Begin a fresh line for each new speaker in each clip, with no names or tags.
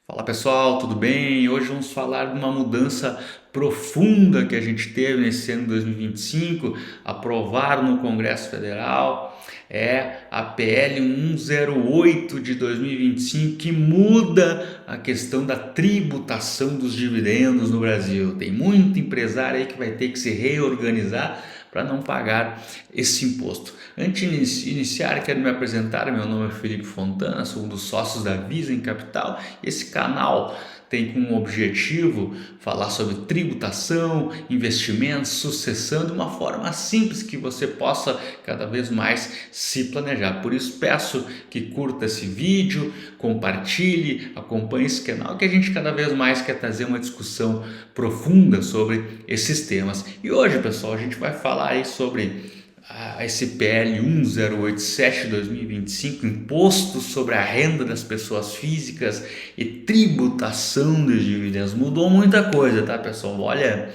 Fala pessoal, tudo bem? Hoje vamos falar de uma mudança profunda que a gente teve nesse ano de 2025, aprovado no Congresso Federal, é a PL 108 de 2025, que muda a questão da tributação dos dividendos no Brasil. Tem muito empresário aí que vai ter que se reorganizar para não pagar esse imposto. Antes de iniciar, quero me apresentar. Meu nome é Felipe Fontana, sou um dos sócios da Visa em Capital. Esse canal tem como objetivo falar sobre tributação, investimentos, sucessão de uma forma simples que você possa cada vez mais se planejar. Por isso peço que curta esse vídeo, compartilhe, acompanhe esse canal, que a gente cada vez mais quer trazer uma discussão profunda sobre esses temas. E hoje, pessoal, a gente vai falar aí sobre a SPL 1087 de 2025, imposto sobre a renda das pessoas físicas e tributação dos dividendos. Mudou muita coisa, tá, pessoal? Olha,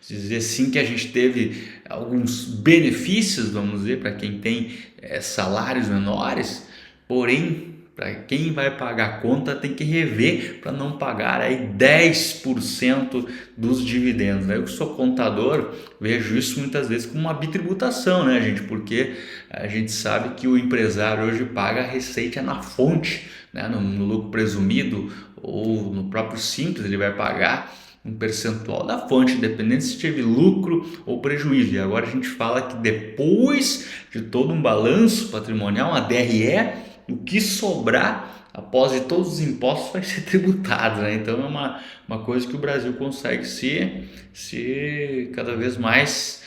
dizer sim que a gente teve alguns benefícios, vamos dizer, para quem tem salários menores, porém, para quem vai pagar a conta tem que rever para não pagar aí 10% dos dividendos. Eu que sou contador, vejo isso muitas vezes como uma bitributação, né, gente? Porque a gente sabe que o empresário hoje paga a receita na fonte, né? No lucro presumido ou no próprio simples, ele vai pagar um percentual da fonte, independente se teve lucro ou prejuízo. E agora a gente fala que depois de todo um balanço patrimonial, uma DRE, o que sobrar após de todos os impostos vai ser tributado, né? Então é uma coisa que o Brasil consegue se cada vez mais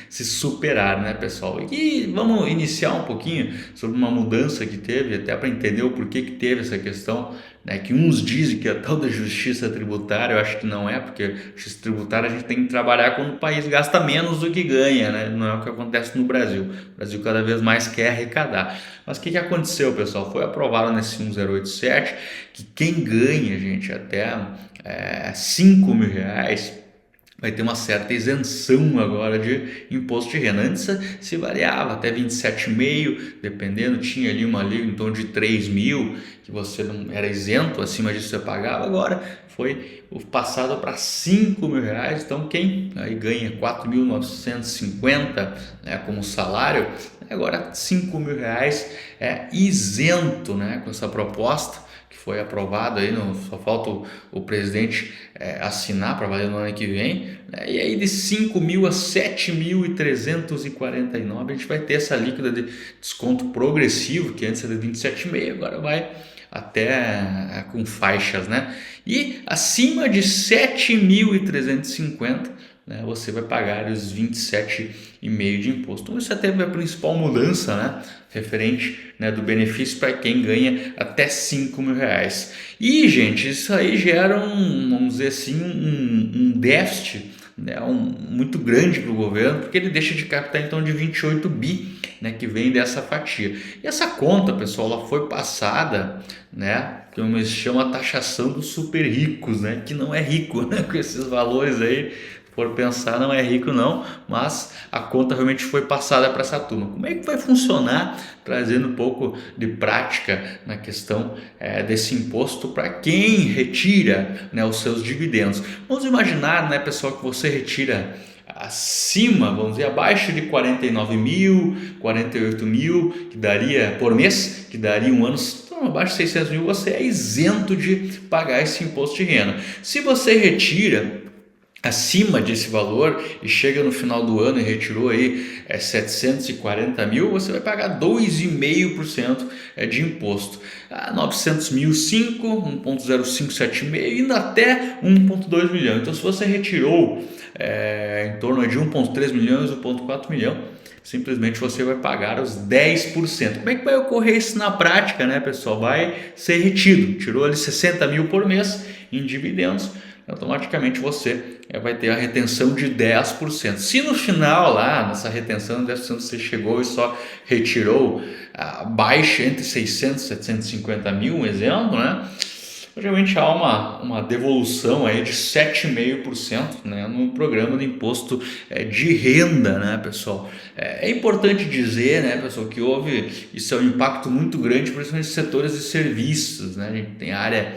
se superar, né, pessoal? E vamos iniciar um pouquinho sobre uma mudança que teve, até para entender o porquê que teve essa questão, né, que uns dizem que é tal da justiça tributária. Eu acho que não é, porque justiça tributária a gente tem que trabalhar quando o país gasta menos do que ganha, né? Não é o que acontece no Brasil. O Brasil cada vez mais quer arrecadar. Mas o que aconteceu, pessoal? Foi aprovado nesse 1087 que quem ganha, gente, até 5 mil reais vai ter uma certa isenção agora de imposto de renda. Antes se variava até 27,5, dependendo, tinha ali uma liga em torno de 3 mil, que você não era isento, acima disso você pagava. Agora foi passado para 5 mil reais, então quem aí ganha 4.950, né, como salário, agora 5 mil reais é isento, né, com essa proposta que foi aprovado aí, só falta o presidente assinar para valer no ano que vem, né? E aí de 5 mil a 7.349 a gente vai ter essa alíquota de desconto progressivo, que antes era de 27,5, agora vai até com faixas, né? E acima de 7.350, né, você vai pagar os 27,5 de imposto. Então, isso até é a principal mudança, né, referente, né, do benefício para quem ganha até 5 mil reais. E, gente, isso aí gera vamos dizer assim, um déficit, né, muito grande para o governo, porque ele deixa de captar então de 28 bi, né, que vem dessa fatia. E essa conta, pessoal, ela foi passada, né, que se chama taxação dos super ricos, né, que não é rico, né, com esses valores aí. For pensar, não é rico não, mas a conta realmente foi passada para essa turma. Como é que vai funcionar, trazendo um pouco de prática na questão desse imposto para quem retira, né, os seus dividendos? Vamos imaginar, né, pessoal, que você retira acima, vamos dizer, abaixo de 49 mil, 48 mil, que daria por mês, que daria um ano. Então, abaixo de 600 mil, você é isento de pagar esse imposto de renda. Se você retira acima desse valor e chega no final do ano e retirou aí 740 mil, você vai pagar 2,5% de imposto. 900 mil, 5, 1,0576 e indo até 1,2 milhão. Então, se você retirou em torno de 1,3 milhões, 1,4 milhão, simplesmente você vai pagar os 10%. Como é que vai ocorrer isso na prática, né, pessoal? Vai ser retido. Tirou ali 60 mil por mês em dividendos, automaticamente você vai ter a retenção de 10%. Se no final lá, nessa retenção de 10%, você chegou e só retirou baixa entre 600 e 750 mil, um exemplo, né? geralmente há uma devolução aí de 7,5%, né, no programa de imposto de renda, né, pessoal. É importante dizer, né, pessoal, que isso é um impacto muito grande, principalmente nos setores de serviços, né, a gente tem a área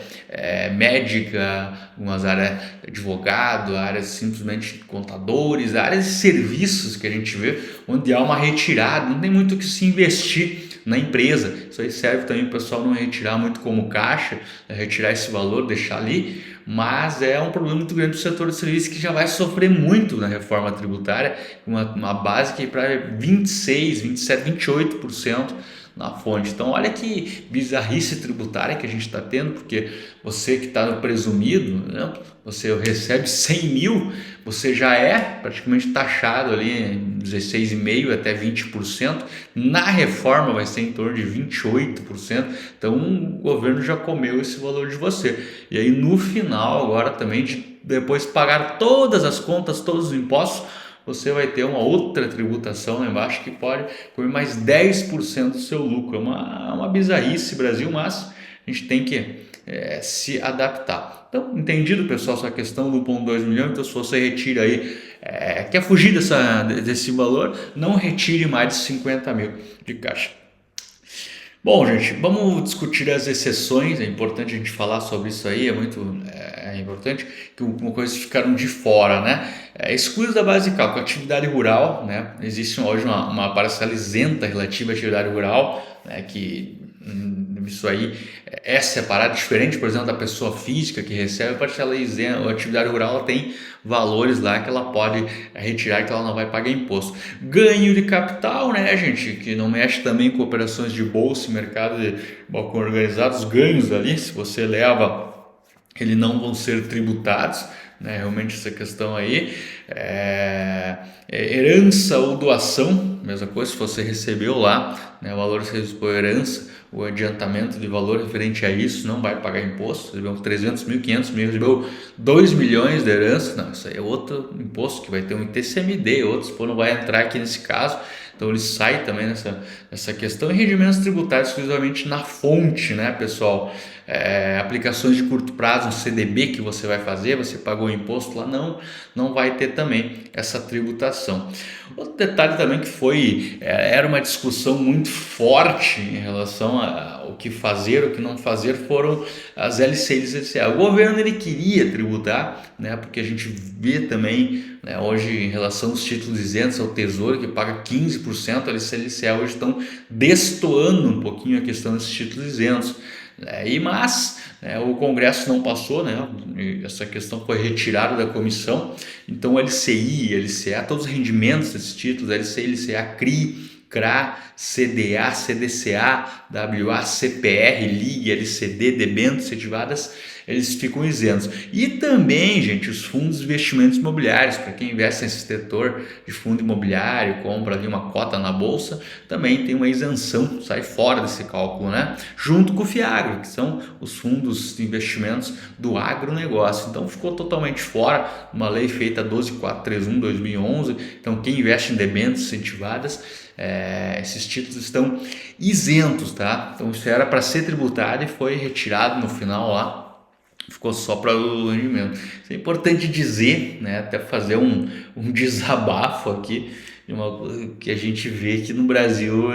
médica, algumas áreas de advogado, áreas simplesmente contadores, áreas de serviços que a gente vê, onde há uma retirada, não tem muito o que se investir na empresa. Isso aí serve também para o pessoal não retirar muito como caixa, retirar esse valor, deixar ali, mas é um problema muito grande para o setor de serviços, que já vai sofrer muito na reforma tributária, uma base que é para 26, 27, 28% na fonte. Então olha que bizarrice tributária que a gente está tendo, porque você que está no presumido, né, você recebe 100 mil, você já é praticamente taxado ali em 16,5% até 20%, na reforma vai ser em torno de 28%, então o governo já comeu esse valor de você. E aí no final agora também, depois de pagar todas as contas, todos os impostos, você vai ter uma outra tributação lá embaixo que pode comer mais 10% do seu lucro. É uma bizarrice, Brasil, mas a gente tem que se adaptar. Então, entendido, pessoal, essa questão do 1,2 milhão. Então, se você retira aí, quer fugir desse valor, não retire mais de 50 mil de caixa. Bom, gente, vamos discutir as exceções. É importante a gente falar sobre isso aí, é importante que algumas coisas ficaram de fora, né? Excluídos da base de cálculo, atividade rural, né? Existe hoje uma parcela isenta relativa à atividade rural, né? Que isso aí é separado, diferente, por exemplo, da pessoa física que recebe a parcela isenta. A atividade rural ela tem valores lá que ela pode retirar, que ela não vai pagar imposto. Ganho de capital, né, gente, que não mexe também com operações de bolsa e mercado de balcão organizado, os ganhos ali, se você leva, eles não vão ser tributados, né, realmente essa questão aí. Herança ou doação, mesma coisa, se você recebeu lá, né, o valor que você recebeu por herança, o adiantamento de valor referente a isso não vai pagar imposto. Recebeu 300 mil, 500 mil, recebeu 2 milhões de herança, não, isso aí é outro imposto que vai ter um ITCMD, outros não vai entrar aqui nesse caso. Então ele sai também nessa questão. E rendimentos tributários exclusivamente na fonte, né, pessoal? Aplicações de curto prazo, um CDB que você vai fazer, você pagou o imposto lá, não vai ter também essa tributação. Outro detalhe também que era uma discussão muito forte em relação ao que fazer, o que não fazer, foram as LCI e LCA. O governo ele queria tributar, né, porque a gente vê também, né, hoje em relação aos títulos isentos ao Tesouro, que paga 15%, a LCI e LCA hoje estão destoando um pouquinho a questão desses títulos isentos. Mas o Congresso não passou, né? Essa questão foi retirada da comissão. Então o LCI, LCA, todos os rendimentos desses títulos, LCI, LCA, CRI, CRA, CDA, CDCA, WA, CPR, LIG, LCD, debêntures incentivadas, eles ficam isentos. E também, gente, os fundos de investimentos imobiliários, para quem investe nesse setor de fundo imobiliário, compra ali uma cota na bolsa, também tem uma isenção, sai fora desse cálculo, né? Junto com o FIAGRO, que são os fundos de investimentos do agronegócio. Então ficou totalmente fora, uma lei feita 12.431/2011. Então quem investe em debêntures incentivadas, esses títulos estão isentos, tá? Então isso era para ser tributado e foi retirado no final lá. Ficou só para o rendimento. Isso é importante dizer, né? Até fazer um desabafo aqui, que a gente vê que no Brasil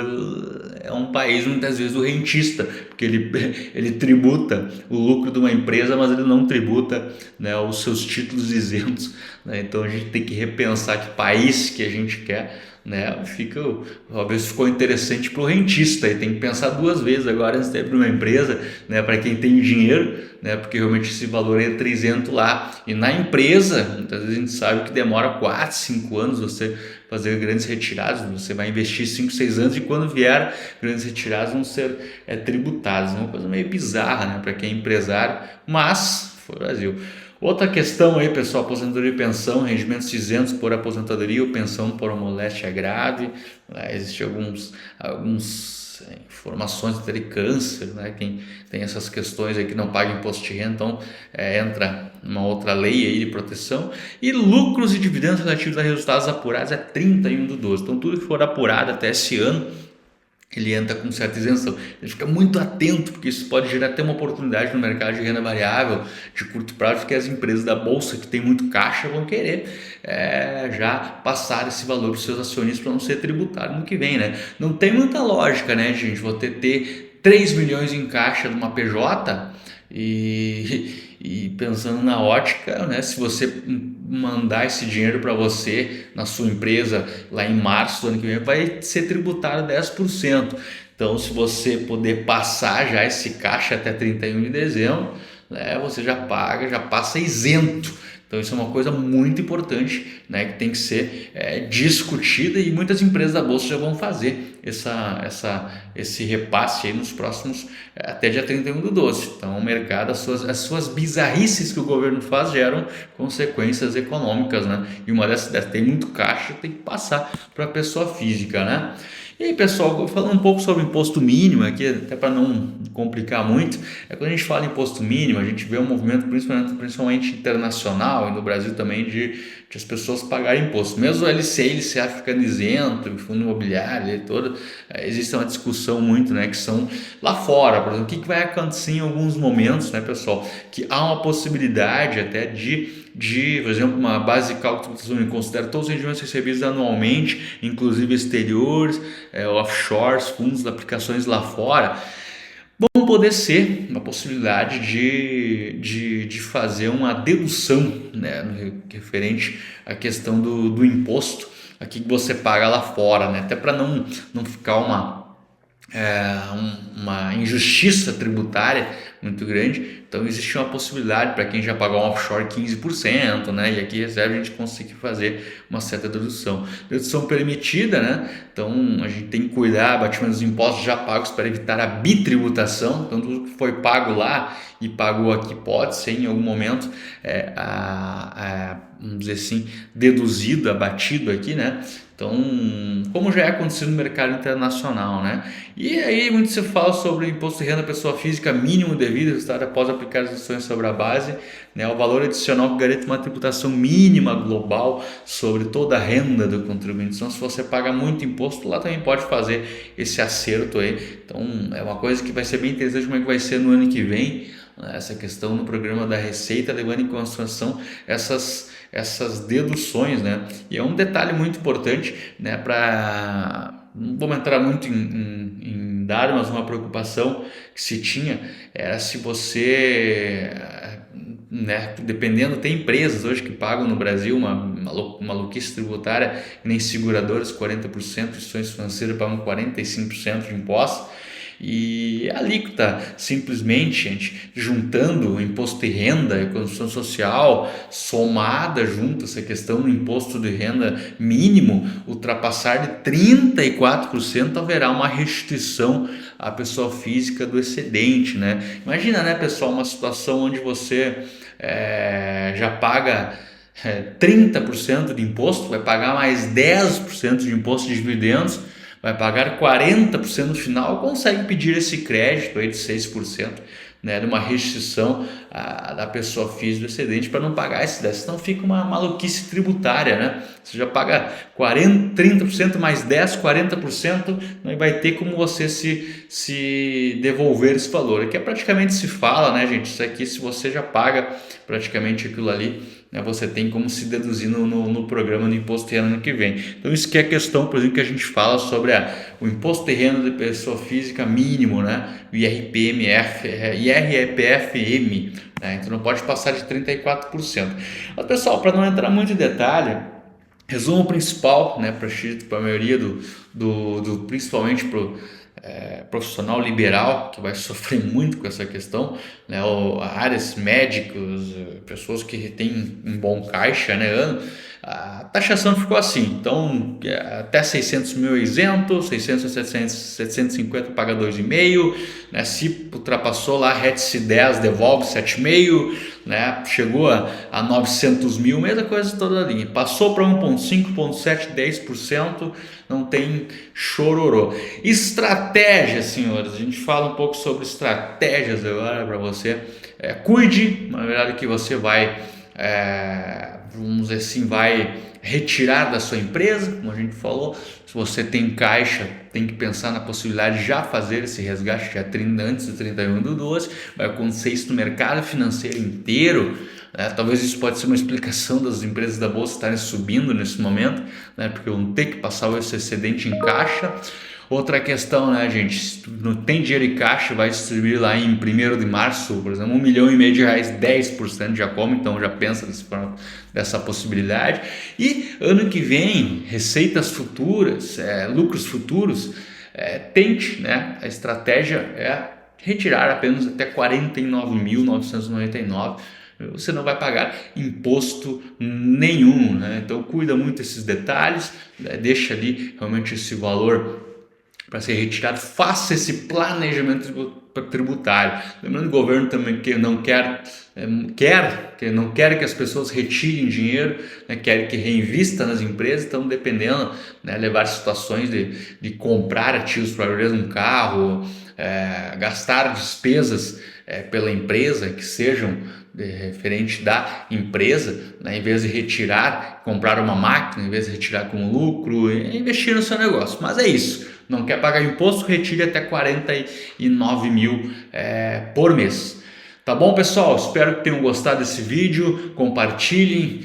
é um país muitas vezes do rentista, porque ele tributa o lucro de uma empresa, mas ele não tributa, né, os seus títulos isentos, né? Então a gente tem que repensar que país que a gente quer, né? Talvez ficou interessante para o rentista e tem que pensar duas vezes agora antes de abrir uma empresa, né? Para quem tem dinheiro, né? Porque realmente esse valor entra isento lá, e na empresa muitas vezes a gente sabe que demora 4, 5 anos você fazer grandes retiradas, você vai investir 5, 6 anos, e quando vier grandes retiradas vão ser tributadas. Uma coisa meio bizarra, né? Para quem é empresário, mas foi o Brasil. Outra questão aí, pessoal, aposentadoria e pensão, rendimentos isentos por aposentadoria ou pensão por uma moléstia grave. Existem algumas informações de câncer, né? Quem tem essas questões aí que não paga imposto de renda, então entra uma outra lei aí de proteção. E lucros e dividendos relativos a resultados apurados é 31/12. Então tudo que for apurado até esse ano ele entra com certa isenção. Ele fica muito atento, porque isso pode gerar até uma oportunidade no mercado de renda variável de curto prazo, que as empresas da bolsa que tem muito caixa vão querer já passar esse valor para os seus acionistas para não ser tributário no que vem, né? Não tem muita lógica, né, gente? Você ter 3 milhões em caixa de uma PJ e pensando na ótica, né, se você mandar esse dinheiro para você na sua empresa lá em março do ano que vem, vai ser tributado 10%. Então, se você puder passar já esse caixa até 31 de dezembro, né, você já passa isento. Então isso é uma coisa muito importante, né, que tem que ser discutida, e muitas empresas da bolsa já vão fazer esse repasse aí nos próximos, até dia 31/12. Então o mercado, as suas bizarrices que o governo faz geram consequências econômicas, né? E uma dessas tem muito caixa, tem que passar para a pessoa física, né? E aí, pessoal, falando um pouco sobre imposto mínimo aqui, até para não complicar muito, quando a gente fala em imposto mínimo, a gente vê um movimento principalmente internacional e no Brasil também de as pessoas pagarem imposto. Mesmo o LCI e LCA ficando isento, o fundo imobiliário e todo, existe uma discussão muito, né, que são lá fora, por exemplo, o que vai acontecer em alguns momentos, né, pessoal, que há uma possibilidade até por exemplo, uma base de cálculo de tributação considera todos os rendimentos recebidos anualmente, inclusive exteriores, offshores, fundos de aplicações lá fora, vão poder ser uma possibilidade de fazer uma dedução, né, referente à questão do imposto aqui que você paga lá fora, né, até para não ficar uma injustiça tributária muito grande. Então existe uma possibilidade para quem já pagou um offshore 15%, né? E aqui reserva a gente conseguir fazer uma certa dedução permitida, né? Então a gente tem que cuidar abatimento dos impostos já pagos para evitar a bitributação. Então tudo que foi pago lá e pagou aqui pode ser em algum momento vamos dizer assim, deduzido, abatido aqui, né? Então, como já é acontecido no mercado internacional, né? E aí muito se fala sobre o imposto de renda pessoa física mínimo devido resultado após aplicar as deduções sobre a base, né? O valor adicional que garante uma tributação mínima global sobre toda a renda do contribuinte. Então, se você paga muito imposto, lá também pode fazer esse acerto aí. Então, é uma coisa que vai ser bem interessante como é que vai ser no ano que vem, essa questão no programa da Receita, levando em consideração essas deduções, né? E é um detalhe muito importante, né? Não vamos entrar muito em dados, mas uma preocupação que se tinha era se você, né, dependendo, tem empresas hoje que pagam no Brasil uma maluquice tributária, nem seguradoras 40%, instituições financeiras pagam 45% de impostos. E a alíquota, simplesmente, gente, juntando o imposto de renda e a construção social, somada junto essa questão do imposto de renda mínimo, ultrapassar de 34%, haverá uma restituição à pessoa física do excedente, né? Imagina, né, pessoal, uma situação onde você já paga 30% de imposto, vai pagar mais 10% de imposto de dividendos, vai pagar 40% no final, consegue pedir esse crédito aí de 6%, né, de uma restrição da pessoa física do excedente para não pagar esse 10%, senão fica uma maluquice tributária, né? Você já paga 30% mais 10%, 40%, não vai ter como você se devolver esse valor. Aqui praticamente se fala, né, gente, isso aqui, se você já paga praticamente aquilo ali, né, você tem como se deduzir no programa do imposto de renda ano que vem. Então isso que é a questão, por exemplo, que a gente fala sobre o imposto de renda de pessoa física mínimo, né, o IRPF-M, né, então não pode passar de 34%. Mas, pessoal, para não entrar muito em detalhe, resumo principal, né, para a maioria principalmente para profissional liberal, que vai sofrer muito com essa questão, né, áreas médicos, pessoas que têm um bom caixa, né, a taxação ficou assim. Então até 600 mil é isento, 600 a 750 paga 2,5%, né, se ultrapassou lá RETS 10 devolve 7,5%, né, chegou a 900 mil, mesma coisa toda a linha, passou para 1,5%, 1,7%, 10%, não tem chororô. Estratégia, senhores, a gente fala um pouco sobre estratégias agora para você. Cuide, na verdade, que você vai, vamos dizer assim, vai retirar da sua empresa, como a gente falou. Se você tem caixa, tem que pensar na possibilidade de já fazer esse resgate já antes do 31/12, vai acontecer isso no mercado financeiro inteiro. Talvez isso pode ser uma explicação das empresas da bolsa estarem subindo nesse momento, porque vão ter que passar esse excedente em caixa. Outra questão, gente, se tu não tem dinheiro em caixa, vai distribuir lá em 1º de março, por exemplo, R$1,5 milhão de reais, 10% já come, então já pensa dessa possibilidade. E ano que vem, receitas futuras, lucros futuros, tente, a estratégia é retirar apenas até 49.999. Você não vai pagar imposto nenhum, Então cuida muito desses detalhes, deixa ali realmente esse valor para ser retirado, faça esse planejamento tributário. Lembrando que o governo também que não quer que as pessoas retirem dinheiro, quer que reinvista nas empresas, então dependendo, levar situações de comprar ativos para um carro, gastar despesas pela empresa que sejam referente da empresa, em vez de retirar, comprar uma máquina, em vez de retirar como lucro, investir no seu negócio. Mas é isso. Não quer pagar imposto, retire até 49 mil por mês. Tá bom, pessoal? Espero que tenham gostado desse vídeo. Compartilhem,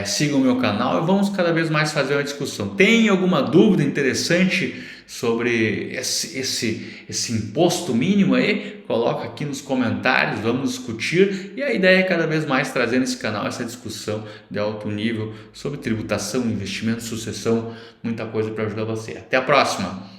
sigam o meu canal e vamos cada vez mais fazer uma discussão. Tem alguma dúvida interessante sobre esse imposto mínimo aí? Coloca aqui nos comentários, vamos discutir. E a ideia é cada vez mais trazer nesse canal essa discussão de alto nível sobre tributação, investimento, sucessão, muita coisa para ajudar você. Até a próxima!